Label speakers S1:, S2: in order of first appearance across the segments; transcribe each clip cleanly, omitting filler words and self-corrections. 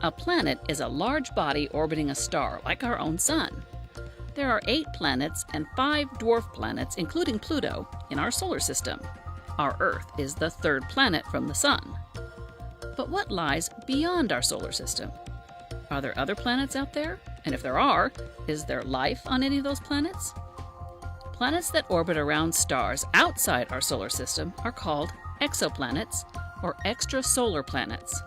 S1: A planet is a large body orbiting a star, like our own sun. There are 8 planets and 5 dwarf planets, including Pluto, in our solar system. Our Earth is the 3rd planet from the sun. But what lies beyond our solar system? Are there other planets out there? And if there are, is there life on any of those planets? Planets that orbit around stars outside our solar system are called exoplanets or extrasolar planets.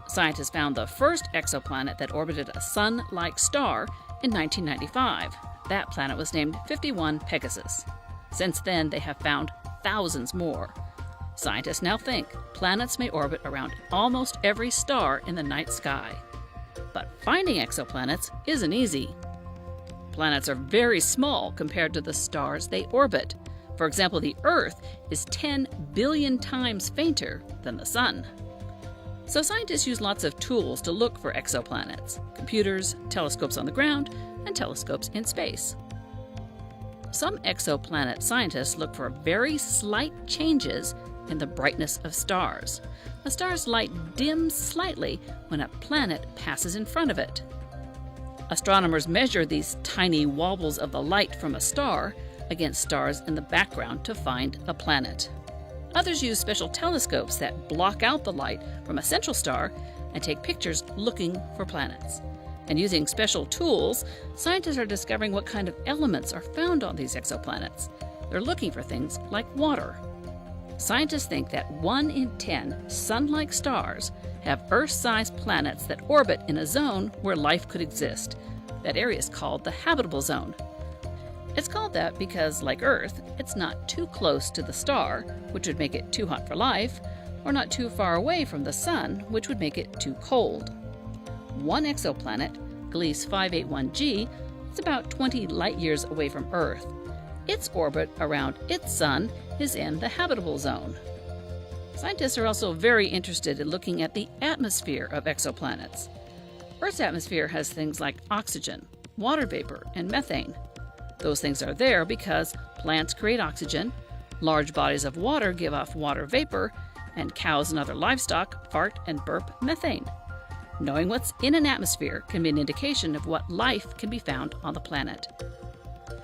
S1: Scientists found the first exoplanet that orbited a sun-like star in 1995. That planet was named 51 Pegasus. Since then, they have found thousands more. Scientists now think planets may orbit around almost every star in the night sky. But finding exoplanets isn't easy. Planets are very small compared to the stars they orbit. For example, the Earth is 10 billion times fainter than the Sun. So scientists use lots of tools to look for exoplanets: computers, telescopes on the ground, and telescopes in space. Some exoplanet scientists look for very slight changes in the brightness of stars. A star's light dims slightly when a planet passes in front of it. Astronomers measure these tiny wobbles of the light from a star against stars in the background to find a planet. Others use special telescopes that block out the light from a central star and take pictures looking for planets. And using special tools, scientists are discovering what kind of elements are found on these exoplanets. They're looking for things like water. Scientists think that 1 in 10 sun-like stars have Earth-sized planets that orbit in a zone where life could exist. That area is called the habitable zone. It's called that because, like Earth, it's not too close to the star, which would make it too hot for life, or not too far away from the sun, which would make it too cold. One exoplanet, Gliese 581g, is about 20 light-years away from Earth. Its orbit around its sun is in the habitable zone. Scientists are also very interested in looking at the atmosphere of exoplanets. Earth's atmosphere has things like oxygen, water vapor, and methane. Those things are there because plants create oxygen, large bodies of water give off water vapor, and cows and other livestock fart and burp methane. Knowing what's in an atmosphere can be an indication of what life can be found on the planet.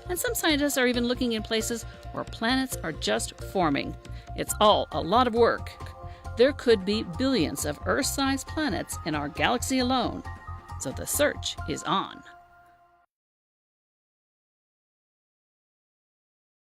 S1: And some scientists are even looking in places where planets are just forming. It's all a lot of work. There could be billions of Earth-sized planets in our galaxy alone, so the search is on.